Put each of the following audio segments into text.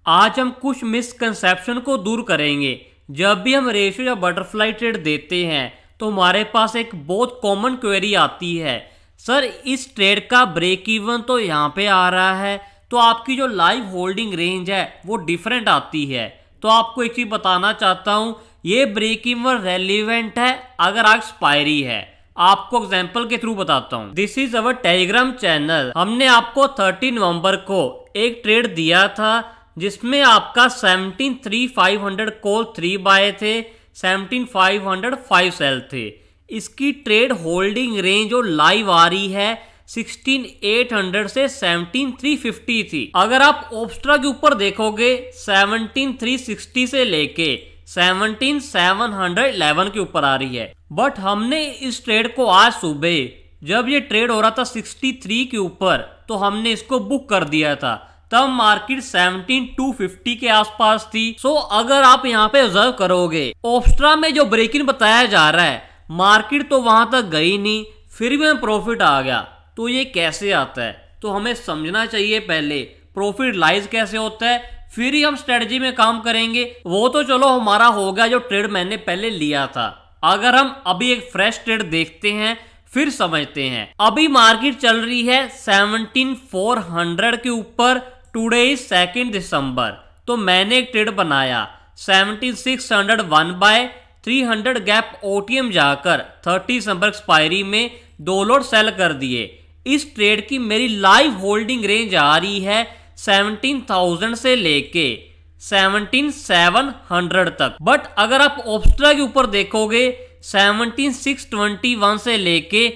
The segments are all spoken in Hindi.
आज हम कुछ मिसकंसेप्शन को दूर करेंगे। जब भी हम रेशियो या बटरफ्लाई ट्रेड देते हैं तो हमारे पास एक बहुत कॉमन क्वेरी आती है, सर इस ट्रेड का ब्रेक इवन तो यहाँ पे आ रहा है, तो आपकी जो लाइव होल्डिंग रेंज है वो डिफरेंट आती है। तो आपको एक चीज बताना चाहता हूँ, ये ब्रेक इवन रेलिवेंट है अगर आज एक्सपायरी है। आपको एग्जांपल के थ्रू बताता हूँ। This is our Telegram channel. हमने आपको 30 नवंबर को एक ट्रेड दिया था जिसमें आपका 17,500 कॉल 3 बाय थे, 17,500 5 सेल थे। इसकी ट्रेड होल्डिंग रेंज जो लाइव आ रही है 16,800 से 17,350 थी। अगर आप ओब्स्ट्रा के ऊपर देखोगे 17,360 से लेके 17,711 के ऊपर आ रही है। बट हमने इस ट्रेड को आज सुबह जब ये ट्रेड हो रहा था 63 के ऊपर तो हमने इसको बुक कर दिया था। तब मार्केट 17,250 के आसपास थी। सो अगर आप यहाँ पे ऑब्जर्व करोगे ओब्स्ट्रा में जो ब्रेक इन बताया जा रहा है, मार्केट तो वहां तक गई नहीं, फिर भी हमें प्रॉफिट आ गया। तो ये कैसे आता है? तो हमें समझना चाहिए पहले प्रॉफिट लाइज कैसे होता है, फिर ही हम स्ट्रेटजी में काम करेंगे। वो तो चलो हमारा हो गया जो ट्रेड मैंने पहले लिया था। अगर हम अभी एक फ्रेश ट्रेड देखते हैं फिर समझते हैं। अभी मार्केट चल रही है 17,400 के ऊपर। टुडे इज 2 दिसंबर। तो मैंने एक ट्रेड बनाया 17,601 बाय 300 गैप ओटीएम जाकर 30 दिसंबर एक्सपायरी में 2 लोड सेल कर दिए। इस ट्रेड की मेरी लाइव होल्डिंग रेंज आ रही है 17,000 से लेके 17,700 तक। बट अगर आप ओब्स्ट्रा के ऊपर देखोगे 17,621 से लेके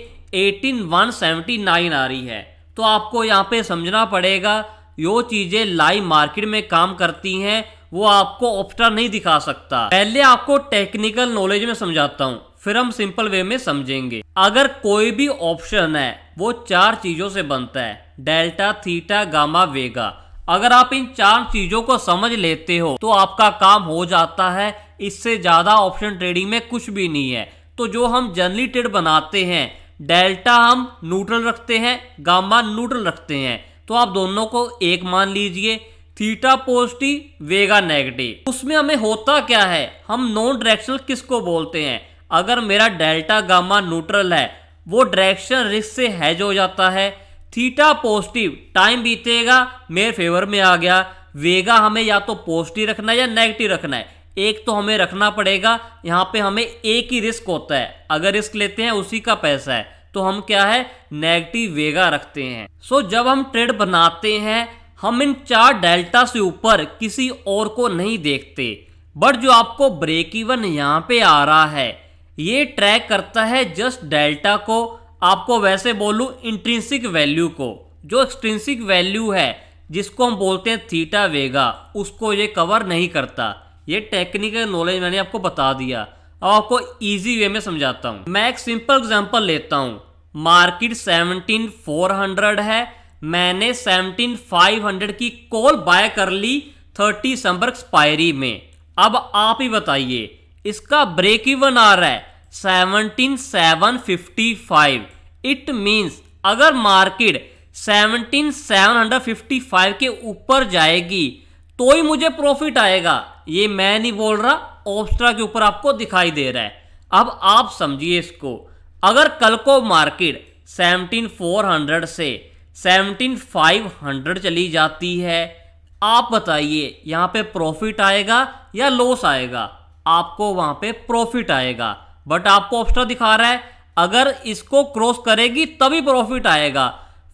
18,179 आ रही है। तो आपको यहाँ पे समझना पड़ेगा यो चीजें लाइव मार्केट में काम करती हैं, वो आपको ओब्स्ट्रा नहीं दिखा सकता। पहले आपको टेक्निकल नॉलेज में समझाता हूँ, फिर हम सिंपल वे में समझेंगे। अगर कोई भी ऑप्शन है वो 4 चीजों से बनता है, डेल्टा, थीटा, गामा, वेगा। अगर आप इन 4 चीजों को समझ लेते हो तो आपका काम हो जाता है। इससे ज्यादा ऑप्शन ट्रेडिंग में कुछ भी नहीं है। तो जो हम जनरली ट्रेड बनाते हैं, डेल्टा हम न्यूट्रल रखते हैं, गामा न्यूट्रल रखते हैं, तो आप दोनों को एक मान लीजिए। थीटा पॉजिटिव, वेगा नेगेटिव। उसमें हमें होता क्या है, हम नॉन डायरेक्शनल किसको बोलते हैं? अगर मेरा डेल्टा गामा न्यूट्रल है वो डायरेक्शन रिस्क से हैज हो जाता है। थीटा पॉजिटिव, टाइम बीतेगा मेरे फेवर में आ गया। वेगा हमें या तो पॉजिटिव रखना है या नेगेटिव रखना है, एक तो हमें रखना पड़ेगा। यहाँ पे हमें एक ही रिस्क होता है, अगर रिस्क लेते हैं उसी का पैसा है, तो हम क्या है नेगेटिव वेगा रखते हैं। सो जब हम ट्रेड बनाते हैं हम इन 4 डेल्टा से ऊपर किसी और को नहीं देखते। बट जो आपको ब्रेक इवन यहाँ पे आ रहा है ये ट्रैक करता है जस्ट डेल्टा को। आपको वैसे बोलूं इंट्रिंसिक वैल्यू को, जो एक्सट्रिंसिक वैल्यू है जिसको हम बोलते हैं थीटा वेगा, उसको ये कवर नहीं करता। ये टेक्निकल नॉलेज मैंने आपको बता दिया। अब आपको इजी वे में समझाता हूं। मैं एक सिंपल एग्जांपल लेता हूं। मार्केट 17,400 है, मैंने 17,500 की कॉल बाय कर ली 30 दिसंबर एक्सपायरी में। अब आप ही बताइए, इसका ब्रेक इवन आ रहा है 17,755। इट मींस अगर मार्केट 17,755 के ऊपर जाएगी तो ही मुझे प्रॉफिट आएगा। ये मैं नहीं बोल रहा, ओब्स्ट्रा के ऊपर आपको दिखाई दे रहा है। अब आप समझिए इसको, अगर कल को मार्केट 17,400 से 17,500 चली जाती है, आप बताइए यहां पे प्रॉफिट आएगा या लॉस आएगा? आपको वहां पे प्रॉफिट आएगा। बट आपको ओब्स्ट्रा दिखा रहा है अगर इसको क्रॉस करेगी तभी प्रॉफिट आएगा।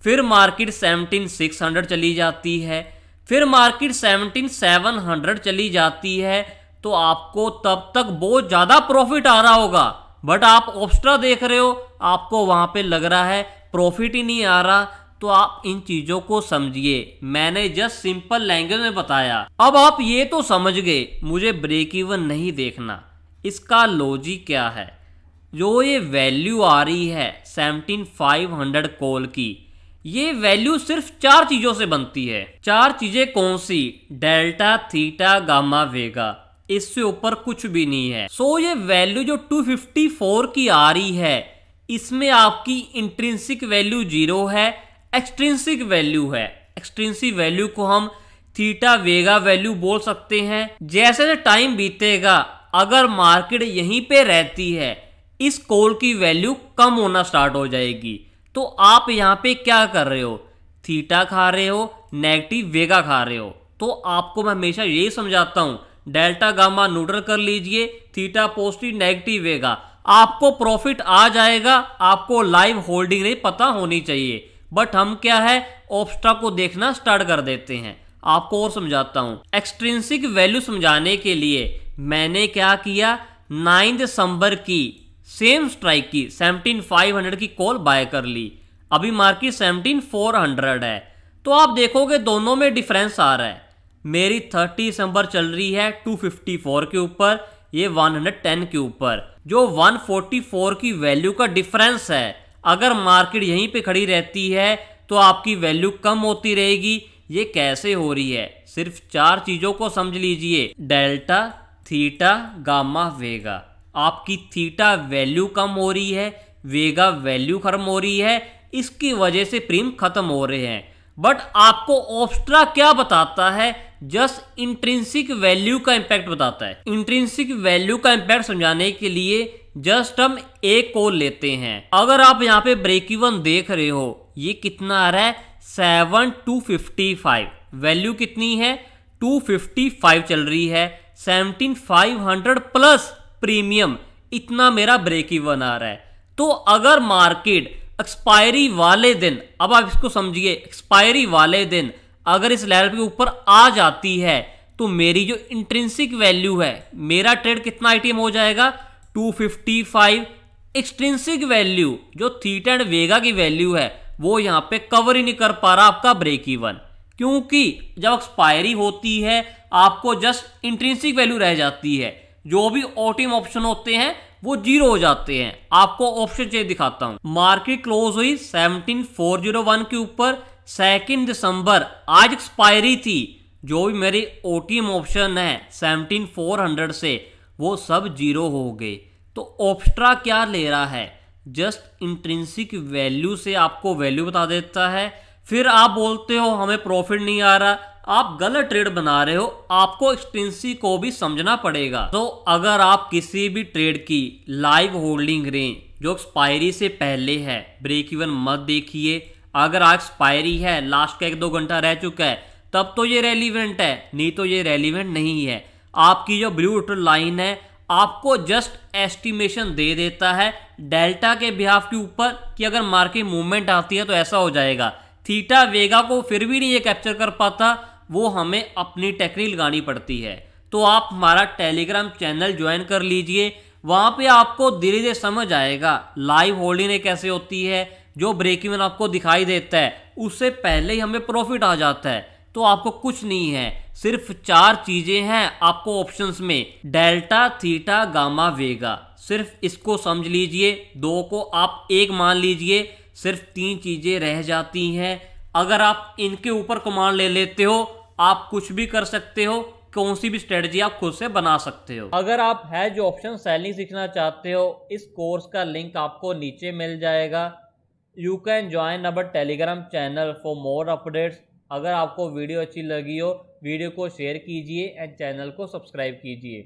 फिर मार्केट 17,600 चली जाती है, फिर मार्केट 17,700 चली जाती है, तो आपको तब तक बहुत ज्यादा प्रॉफिट आ रहा होगा। बट आप ओब्स्ट्रा देख रहे हो, आपको वहां पे लग रहा है प्रॉफिट ही नहीं आ रहा। तो आप इन चीजों को समझिए, मैंने जस्ट सिंपल लैंग्वेज में बताया। अब आप ये तो समझ गए मुझे ब्रेक इवन नहीं देखना। इसका लॉजिक क्या है? जो ये वैल्यू आ रही है 17,500 कॉल की, ये वैल्यू सिर्फ 4 चीजों से बनती है। 4 चीजें कौन सी? डेल्टा, थीटा, गामा, वेगा। इससे ऊपर कुछ भी नहीं है। सो ये वैल्यू जो 254 की आ रही है, इसमें आपकी इंट्रिंसिक वैल्यू 0 है, एक्सट्रिंसिक वैल्यू है। एक्सट्रिंसिक वैल्यू को हम थीटा वेगा वैल्यू बोल सकते हैं। जैसे टाइम बीतेगा अगर मार्केट यहीं पे रहती है इस कॉल की वैल्यू कम होना स्टार्ट हो जाएगी। तो आप यहाँ पे क्या कर रहे हो, थीटा खा रहे हो, नेगेटिव वेगा खा रहे हो। तो आपको मैं हमेशा यही समझाता हूँ डेल्टा गामा न्यूट्रल कर लीजिए, थीटा पॉजिटिव नेगेटिव वेगा, आपको प्रॉफिट आ जाएगा। आपको लाइव होल्डिंग नहीं पता होनी चाहिए, बट हम क्या है ऑब्स्टा को देखना स्टार्ट कर देते हैं। आपको और समझाता हूं, एक्सट्रिंसिक वैल्यू समझाने के लिए मैंने क्या किया, 9 दिसंबर की सेम स्ट्राइक की 17,500 की कॉल बाय कर ली। अभी मार्केट 17,400 है। तो आप देखोगे दोनों में डिफरेंस आ रहा है। मेरी 30 दिसंबर चल रही है 254 के ऊपर, ये 110 के ऊपर। जो 144 की वैल्यू का डिफरेंस है, अगर मार्केट यहीं पे खड़ी रहती है तो आपकी वैल्यू कम होती रहेगी। ये कैसे हो रही है, सिर्फ 4 चीजों को समझ लीजिए, डेल्टा, थीटा, गामा, वेगा। आपकी थीटा वैल्यू कम हो रही है, वेगा वैल्यू खत्म हो रही है, इसकी वजह से प्रीम खत्म हो रहे हैं। बट आपको ऑब्स्ट्रा क्या बताता है, जस्ट इंट्रिंसिक वैल्यू का इंपैक्ट बताता है। इंट्रिंसिक वैल्यू का इंपैक्ट समझाने के लिए जस्ट हम एक कॉल लेते हैं। अगर आप यहाँ पे ब्रेक इवन देख रहे हो, ये कितना आ रहा है 7,255, वैल्यू कितनी है 255 चल रही है, 17,500 प्लस प्रीमियम, इतना मेरा ब्रेक इवन आ रहा है। तो अगर मार्केट एक्सपायरी वाले दिन, अब आप इसको समझिए, एक्सपायरी वाले दिन अगर इस लेवल के ऊपर आ जाती है तो मेरी जो इंट्रिंसिक वैल्यू है, मेरा ट्रेड कितना आईटीएम हो जाएगा 255। एक्सट्रिंसिक वैल्यू जो थीटा एंड वेगा की वैल्यू है वो यहां पे कवर ही नहीं कर पा रहा आपका ब्रेक इवन, क्योंकि जब एक्सपायरी होती है आपको जस्ट इंट्रिंसिक वैल्यू रह जाती है। जो भी ओटीएम ऑप्शन होते हैं वो जीरो हो जाते हैं। आपको ऑप्शन चेंज दिखाता हूं। मार्केट क्लोज हुई 17,401 के ऊपर, 2 दिसंबर, आज एक्सपायरी थी। जो भी मेरी ओटीएम ऑप्शन है 17,400 से, वो सब जीरो हो गए। तो ऑब्स्ट्रा क्या ले रहा है, जस्ट इंट्रिंसिक वैल्यू से आपको वैल्यू बता देता है। फिर आप बोलते हो हमें प्रॉफिट नहीं आ रहा, आप गलत ट्रेड बना रहे हो। आपको एक्सट्रिंसिक को भी समझना पड़ेगा। तो अगर आप किसी भी ट्रेड की लाइव होल्डिंग रेंज जो एक्सपायरी से पहले है, ब्रेक इवन मत देखिए। अगर आज एक्सपायरी है, लास्ट का 1-2 घंटा रह चुका है, तब तो ये रेलिवेंट है, नहीं तो ये रेलिवेंट नहीं है। आपकी जो ब्लू लाइन है आपको जस्ट एस्टिमेशन दे देता है डेल्टा के बिहाफ के ऊपर कि अगर मार्केट मूवमेंट आती है तो ऐसा हो जाएगा। थीटा वेगा को फिर भी नहीं ये कैप्चर कर पाता, वो हमें अपनी टेक्निक लगानी पड़ती है। तो आप हमारा टेलीग्राम चैनल ज्वाइन कर लीजिए, वहां पे आपको धीरे धीरे समझ आएगा लाइव होल्डिंग कैसे होती है। जो ब्रेक इवन आपको दिखाई देता है उससे पहले ही हमें प्रॉफिट आ जाता है। तो आपको कुछ नहीं है, सिर्फ 4 चीजें हैं आपको ऑप्शंस में, डेल्टा, थीटा, गामा, वेगा। सिर्फ इसको समझ लीजिए, 2 को आप 1 मान लीजिए, सिर्फ 3 चीजें रह जाती हैं। अगर आप इनके ऊपर कमांड ले लेते हो आप कुछ भी कर सकते हो, कौन सी भी स्ट्रेटजी आप खुद से बना सकते हो। अगर आप हैज ऑप्शन सेलिंग सीखना चाहते हो, इस कोर्स का लिंक आपको नीचे मिल जाएगा। You can join our Telegram channel for more updates. अगर आपको वीडियो अच्छी लगी हो, वीडियो को शेयर कीजिए एंड चैनल को सब्सक्राइब कीजिए।